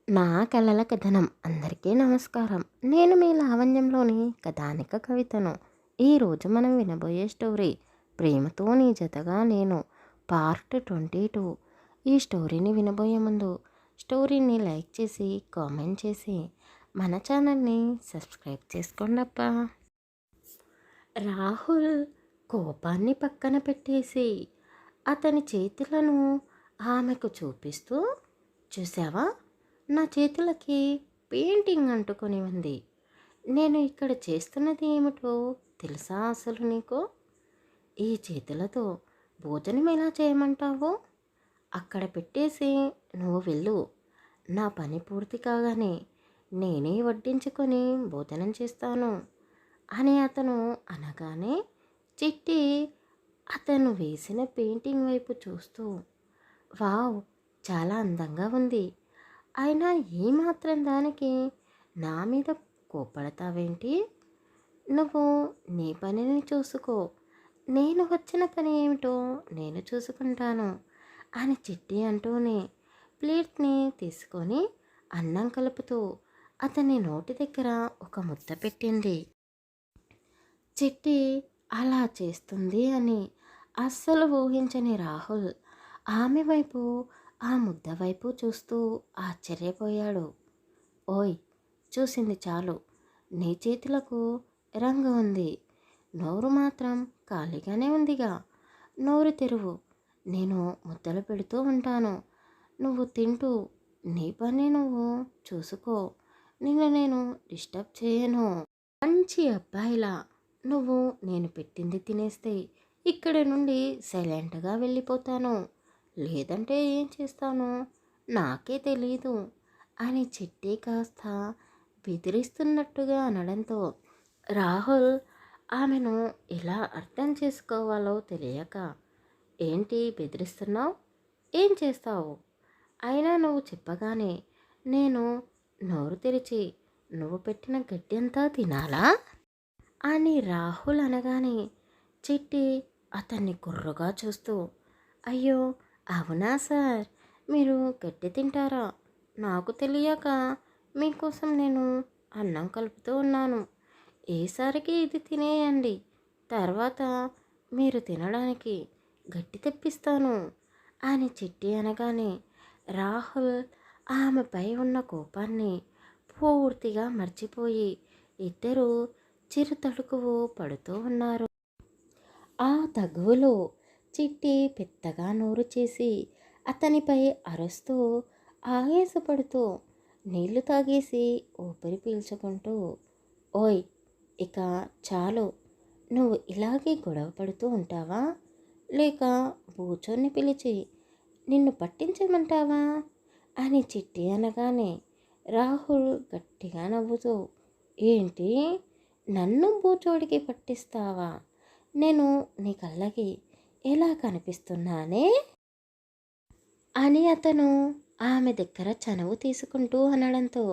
నా కలల కథనం అందరికీ నమస్కారం. నేను మీ లావణ్యంలోని కథానిక కవితను. ఈరోజు మనం వినబోయే స్టోరీ ప్రేమతో నీ జతగా నేను పార్ట్ 22. ఈ స్టోరీని వినబోయే ముందు స్టోరీని లైక్ చేసి కామెంట్ చేసి మన ఛానల్ని సబ్స్క్రైబ్ చేసుకోండి అబ్బా. రాహుల్ కోపాన్ని పక్కన పెట్టేసి అతని చేతులను ఆమెకు చూపిస్తూ, చూసావా, నా చేతులకి పెయింటింగ్ అంటుకొని ఉంది. నేను ఇక్కడ చేస్తున్నది ఏమిటో తెలుసా అసలు నీకు? ఈ చేతులతో భోజనం ఎలా చేయమంటావో అక్కడ పెట్టేసి నువ్వు వెళ్ళు. నా పని పూర్తి కాగానే నేనే వడ్డించుకొని భోజనం చేస్తాను అని అతను అనగానే చిట్టి అతను వేసిన పెయింటింగ్ వైపు చూస్తూ, వావ్, చాలా అందంగా ఉంది. అయినా ఏమాత్రం దానికి నా మీద కోపడతావేంటి? నువ్వు నీ పనిని చూసుకో, నేను వచ్చిన పని ఏమిటో నేను చూసుకుంటాను అని చిట్టి అంటూనే ప్లేట్ని తీసుకొని అన్నం కలుపుతూ అతని నోటి దగ్గర ఒక ముద్ద పెట్టింది. చిట్టి అలా చేస్తుంది అని అస్సలు ఊహించని రాహుల్ ఆమె వైపు, ఆ ముద్ద వైపు చూస్తూ ఆశ్చర్యపోయాడు. ఓయ్, చూసింది చాలు. నీ చేతులకు రంగు ఉంది, నోరు మాత్రం ఖాళీగానే ఉందిగా. నోరు తెరువు, నేను ముద్దలు పెడుతూ ఉంటాను. నువ్వు తింటూ నీ పని నువ్వు చూసుకో. నిన్ను నేను డిస్టర్బ్ చేయను. మంచి అబ్బాయిలా నువ్వు నేను పెట్టింది తినేస్తే ఇక్కడి నుండి సైలెంట్గా వెళ్ళిపోతాను. లేదంటే ఏం చేస్తాను నాకే తెలీదు అని చిట్టి కాస్త బెదిరిస్తున్నట్టుగా అనడంతో రాహుల్ ఆమెను ఎలా అర్థం చేసుకోవాలో తెలియక, ఏంటి బెదిరిస్తున్నావు? ఏం చేస్తావు? అయినా నువ్వు చెప్పగానే నేను నోరు తెరిచి నువ్వు పెట్టిన గడ్డి అంతా తినాలా అని రాహుల్ అనగానే చిట్టి అతన్ని కుర్రగా చూస్తూ, అయ్యో అవునా సార్, మీరు గడ్డి తింటారా? నాకు తెలియక మీకోసం నేను అన్నం కలుపుతూ ఉన్నాను. ఏసారికి ఇది తినేయండి, తర్వాత మీరు తినడానికి గడ్డి తెప్పిస్తాను అని చిట్టి అనగానే రాహుల్ ఆమెపై ఉన్న కోపాన్ని పూర్తిగా మర్చిపోయి ఇద్దరూ చిరుతడుకువు పడుతూ ఉన్నారు. ఆ తగువులో చిట్టి పెద్దగా నోరు చేసి అతనిపై అరుస్తూ ఆవేశపడుతూ నీళ్లు తాగేసి ఊపిరి పీల్చుకుంటూ, ఓయ్, ఇక చాలు. నువ్వు ఇలాగే గొడవ పడుతూ ఉంటావా, లేక బూచోన్ని పిలిచి నిన్ను పట్టించమంటావా అని చిట్టి అనగానే రాహుల్ గట్టిగా నవ్వుతూ, ఏంటి, నన్ను బూచోడికి పట్టిస్తావా? నేను నీ కళ్ళకి ఎలా కనిపిస్తున్నానే అని అతను ఆమె దగ్గర చనువు తీసుకుంటూ అనడంతో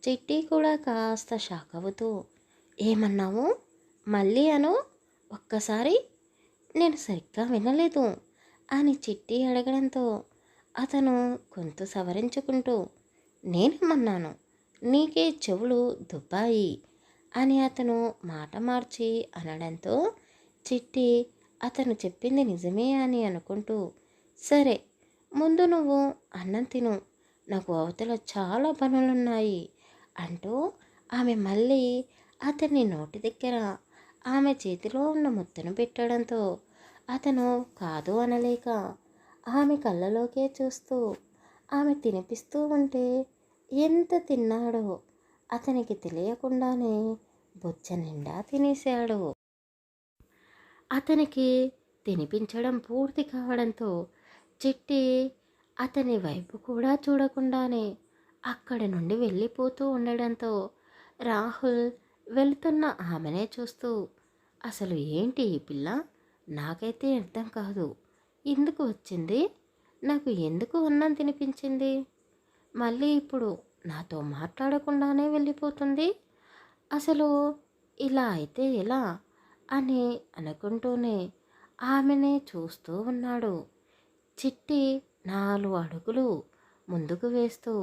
చిట్టి కూడా కాస్త షాక్ అవుతూ, ఏమన్నావు? మళ్ళీ అను, ఒక్కసారి, నేను సరిగ్గా వినలేదు అని చిట్టి అడగడంతో అతను గొంతు సవరించుకుంటూ, నేనేమన్నాను? నీకే చెవులు దుబ్బాయి అని అతను మాట మార్చి అనడంతో చిట్టి అతను చెప్పింది నిజమే అని అనుకుంటూ, సరే, ముందు నువ్వు అన్నం తిను, నాకు అవతల చాలా పనులున్నాయి అంటూ ఆమె మళ్ళీ అతని నోటి దగ్గర ఆమె చేతిలో ఉన్న ముద్దను పెట్టడంతో అతను కాదు అనలేక ఆమె కళ్ళలోకే చూస్తూ ఆమె తినిపిస్తూ ఉంటే ఎంత తిన్నాడో అతనికి తెలియకుండానే బొచ్చ నిండా తినేశాడు. అతనికి తినిపించడం పూర్తి కావడంతో చిట్టి అతని వైపు కూడా చూడకుండానే అక్కడి నుండి వెళ్ళిపోతూ ఉండడంతో రాహుల్ వెళ్తున్న ఆమెనే చూస్తూ, అసలు ఏంటి ఈ పిల్ల, నాకైతే అర్థం కాదు. ఎందుకు వచ్చింది, నాకు ఎందుకు అన్నం తినిపించింది, మళ్ళీ ఇప్పుడు నాతో మాట్లాడకుండానే వెళ్ళిపోతుంది. అసలు ఇలా అయితే ఎలా అని అనుకుంటూనే ఆమెనే చూస్తూ ఉన్నాడు. చిట్టి 4 అడుగులు ముందుకు వేస్తూ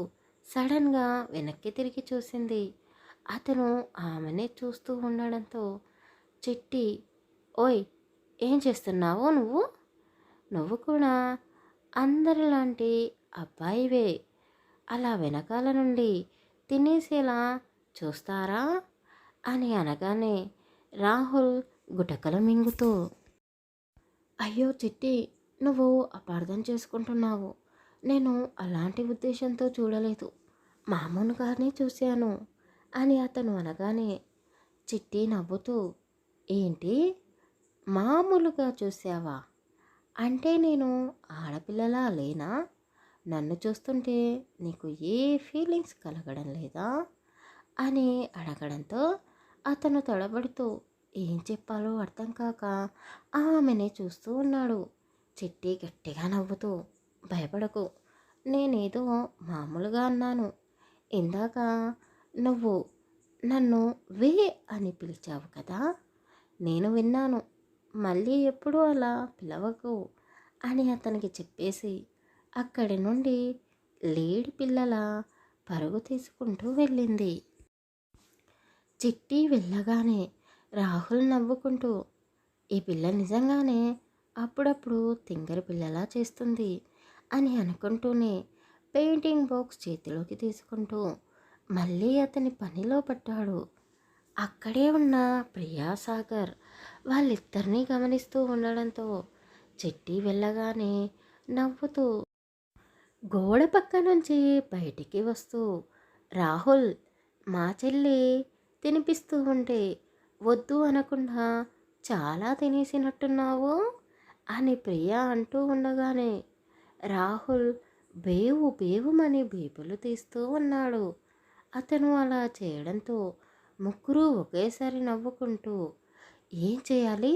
సడన్గా వెనక్కి తిరిగి చూసింది. అతను ఆమెనే చూస్తూ ఉండడంతో చిట్టి, ఓయ్, ఏం చేస్తున్నావు నువ్వు? నువ్వు కూడా అందరిలాంటి అబ్బాయివే, అలా వెనకాల నుండి తినేసేలా చూస్తారా అని అనగానే రాహుల్ గుటకలు మింగుతూ, అయ్యో చిట్టి, నువ్వు అపార్థం చేసుకుంటున్నావు. నేను అలాంటి ఉద్దేశంతో చూడలేదు, మామూలుగానే చూశాను అని అతను అనగానే చిట్టి నవ్వుతూ, ఏంటి, మామూలుగా చూసావా? అంటే నేను ఆడపిల్లలా లేనా? నన్ను చూస్తుంటే నీకు ఏ ఫీలింగ్స్ కలగడం లేదా అని అడగడంతో అతను తడబడుతూ ఏం చెప్పాలో అర్థం కాక ఆమెనే చూస్తూ ఉన్నాడు. చిట్టి గట్టిగా నవ్వుతూ, భయపడకు, నేనేదో మామూలుగా అన్నాను. ఇందాక నువ్వు నన్ను వే అని పిలిచావు కదా, నేను విన్నాను. మళ్ళీ ఎప్పుడూ అలా పిలవకు అని అతనికి చెప్పేసి అక్కడి నుండి లేడి పిల్లల పరుగు తీసుకుంటూ వెళ్ళింది. చిట్టి వెళ్ళగానే రాహుల్ నవ్వుకుంటూ, ఈ పిల్ల నిజంగానే అప్పుడప్పుడు తింగరి పిల్లలా చేస్తుంది అని అనుకుంటూనే పెయింటింగ్ బాక్స్ చేతిలోకి తీసుకుంటూ మళ్ళీ అతని పనిలో పట్టాడు. అక్కడే ఉన్న ప్రియా సాగర్ వాళ్ళిద్దరినీ గమనిస్తూ ఉండడంతో చిట్టి వెళ్ళగానే నవ్వుతూ గోడ పక్క నుంచి బయటికి వస్తూ, రాహుల్, మా చెల్లి తినిపిస్తూ ఉంటే వద్దు అనకుండా చాలా తినేసినట్టున్నావు అని ప్రియా అంటూ ఉండగానే రాహుల్ బేవు బేవుమని బీపులు తీస్తూ ఉన్నాడు. అతను అలా చేయడంతో ముగ్గురు ఒకేసారి నవ్వుకుంటూ, ఏం చేయాలి,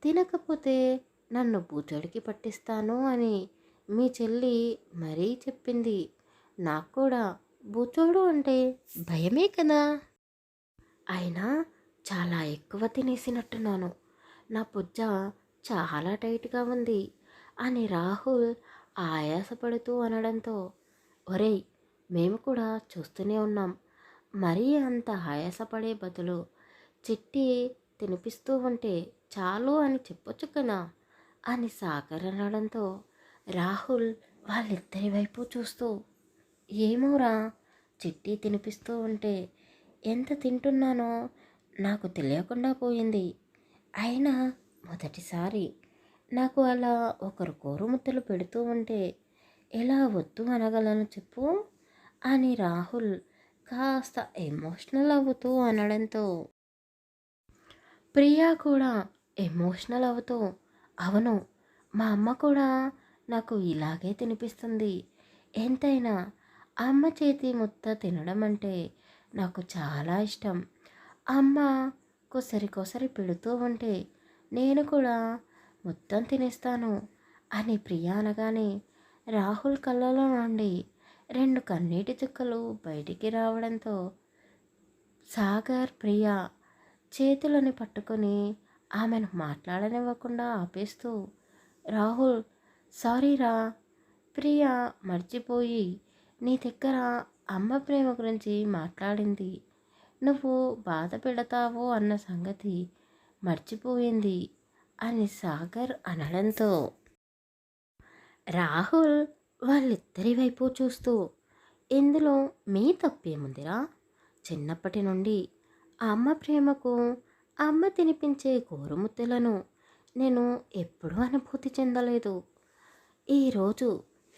తినకపోతే నన్ను బూచడికి పట్టిస్తాను అని మీ చెల్లి మరీ చెప్పింది. నాకు కూడా బూచోడు అంటే భయమే కదా, అయినా చాలా ఎక్కువ తినేసినట్టున్నాను, నా పుజ్జ చాలా టైట్గా ఉంది అని రాహుల్ ఆయాసపడుతూ అనడంతో, ఒరేయ్, మేము కూడా చూస్తూనే ఉన్నాం, మరీ అంత ఆయాసపడే బదులు చిట్టి తినిపిస్తూ ఉంటే చాలు అని చెప్పొచ్చు కదా అని సాగర్ అనడంతో రాహుల్ వాళ్ళిద్దరి వైపు చూస్తూ, ఏమోరా, చిట్టి తినిపిస్తూ ఉంటే ఎంత తింటున్నానో నాకు తెలియకుండా పోయింది. అయినా మొదటిసారి నాకు అలా ఒకరు గోరుముద్దలు పెడుతూ ఉంటే ఎలా వద్దు అనగలను చెప్పు అని రాహుల్ కాస్త ఎమోషనల్ అవుతూ అనడంతో ప్రియా కూడా ఎమోషనల్ అవుతూ, అవును, మా అమ్మ కూడా నాకు ఇలాగే తినిపిస్తుంది. ఎంతైనా అమ్మ చేతి ముద్ద తినడం అంటే నాకు చాలా ఇష్టం. అమ్మ కొసరి కొసరి పెడుతూ ఉంటే నేను కూడా మొత్తం తినేస్తాను అని ప్రియా అనగానే రాహుల్ కళ్ళలో నుండి రెండు కన్నీటి చుక్కలు బయటికి రావడంతో సాగర్ ప్రియా చేతులని పట్టుకొని ఆమెను మాట్లాడనివ్వకుండా ఆపేస్తూ, రాహుల్, సారీరా, ప్రియా మర్చిపోయి నీ దగ్గర అమ్మ ప్రేమ గురించి మాట్లాడింది, నువ్వు బాధ పెడతావు అన్న సంగతి మర్చిపోయింది అని సాగర్ అనడంతో రాహుల్ వాళ్ళిద్దరి వైపు చూస్తూ, ఇందులో మీ తప్పేముందిరా, చిన్నప్పటి నుండి అమ్మ ప్రేమకు, అమ్మ తినిపించే గోరుముద్దలను నేను ఎప్పుడూ అనుభూతి చెందలేదు. ఈరోజు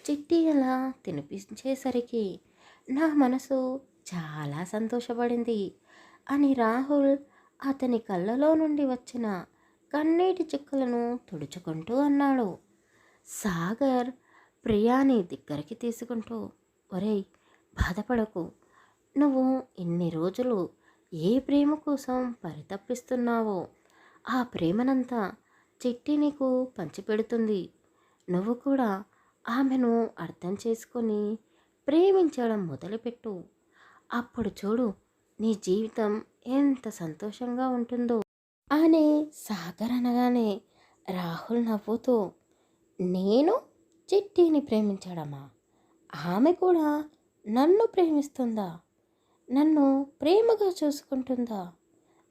చిట్టి అలా తినిపించేసరికి నా మనసు చాలా సంతోషపడింది అని రాహుల్ అతని కళ్ళలో నుండి వచ్చిన కన్నీటి చుక్కలను తుడుచుకుంటూ అన్నాడు. సాగర్ ప్రియాని దగ్గరికి తీసుకుంటూ, ఒరేయ్, బాధపడకు, నువ్వు ఇన్ని రోజులు ఏ ప్రేమ కోసం పరితపిస్తున్నావో ఆ ప్రేమనంతా చిట్టి నీకు పంచిపెడుతుంది. నువ్వు కూడా ఆమెను అర్థం చేసుకొని ప్రేమించడం మొదలుపెట్టు. అప్పుడు చూడు, నీ జీవితం ఎంత సంతోషంగా ఉంటుందో అని సాగర్ అనగానే రాహుల్ నవ్వుతూ, నేను చిట్టిని ప్రేమించడమా? ఆమె కూడా నన్ను ప్రేమిస్తుందా? నన్ను ప్రేమగా చూసుకుంటుందా?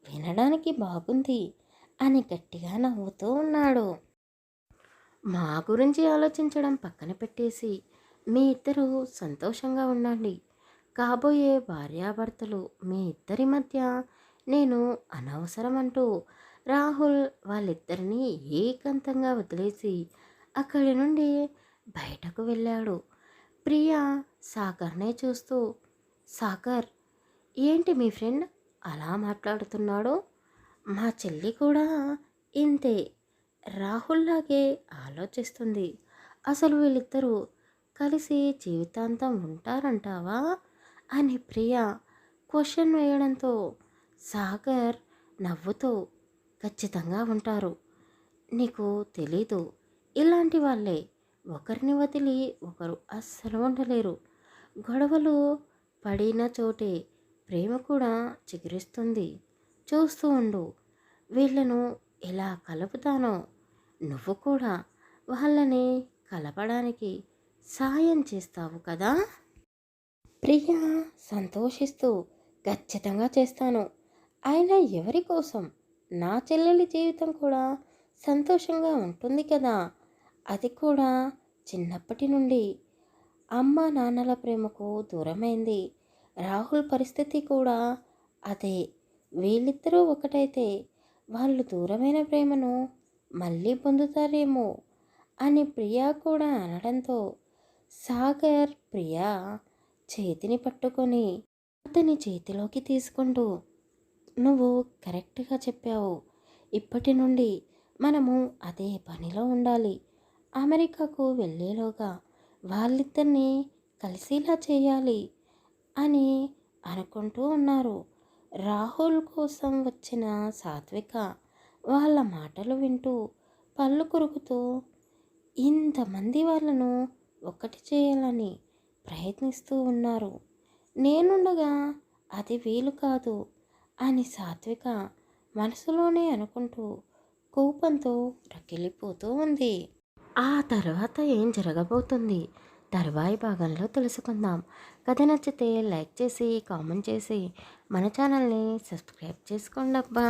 వినడానికి బాగుంది అని గట్టిగా నవ్వుతూ ఉన్నాడు. మా గురించి ఆలోచించడం పక్కన పెట్టేసి మీ ఇద్దరూ సంతోషంగా ఉండండి. కాబోయే భార్యాభర్తలు మీ ఇద్దరి మధ్య నేను అనవసరం అంటూ రాహుల్ వాళ్ళిద్దరినీ ఏకాంతంగా వదిలేసి అక్కడి నుండి బయటకు వెళ్ళాడు. ప్రియా సాగర్నే చూస్తూ, సాగర్, ఏంటి మీ ఫ్రెండ్ అలా మాట్లాడుతున్నాడు? మా చెల్లి కూడా ఇంతే రాహుల్లాగే ఆలోచిస్తుంది. అసలు వీళ్ళిద్దరూ కలిసి జీవితాంతం ఉంటారంటావా అని ప్రియ క్వశ్చన్ వేయడంతో సాగర్ నవ్వుతూ, ఖచ్చితంగా ఉంటారు. నీకు తెలీదు, ఇలాంటి వాళ్ళే ఒకరిని వదిలి ఒకరు అస్సలు ఉండలేరు. గొడవలు పడిన చోటే ప్రేమ కూడా చిగురిస్తుంది. చూస్తూ ఉండు, వీళ్ళను ఎలా కలుపుతానో నువ్వు కూడా వాళ్ళని కలపడానికి సాయం చేస్తావు కదా. ప్రియ సంతోషిస్తూ, ఖచ్చితంగా చేస్తాను. అయినా ఎవరి కోసం? నా చెల్లెలి జీవితం కూడా సంతోషంగా ఉంటుంది కదా. అది కూడా చిన్నప్పటి నుండి అమ్మ నాన్నల ప్రేమకు దూరమైంది. రాహుల్ పరిస్థితి కూడా అదే. వీళ్ళిద్దరూ ఒకటైతే వాళ్ళు దూరమైన ప్రేమను మళ్ళీ పొందుతారేమో అని ప్రియా కూడా అనడంతో సాగర్ ప్రియా చేతిని పట్టుకొని అతని చేతిలోకి తీసుకుంటూ, నువ్వు కరెక్ట్గా చెప్పావు. ఇప్పటి నుండి మనము అదే పనిలో ఉండాలి. అమెరికాకు వెళ్ళేలోగా వాళ్ళిద్దరినీ కలిసేలా చేయాలి అని అనుకుంటూ ఉన్నారు. రాహుల్ కోసం వచ్చిన సాత్విక వాళ్ళ మాటలు వింటూ పళ్ళు కొరుకుతూ, ఇంతమంది వాళ్ళను ఒకటి చేయాలని ప్రయత్నిస్తూ ఉన్నారు. నేనుండగా అది వీలు కాదు అని సాత్విక మనసులోనే అనుకుంటూ కోపంతో రగిలిపోతూ ఉంది. ఆ తర్వాత ఏం జరగబోతుంది తరువాయి భాగంలో తెలుసుకుందాం. కథ నచ్చితే లైక్ చేసి కామెంట్ చేసి మన ఛానల్ని సబ్స్క్రైబ్ చేసుకోండి అబ్బా.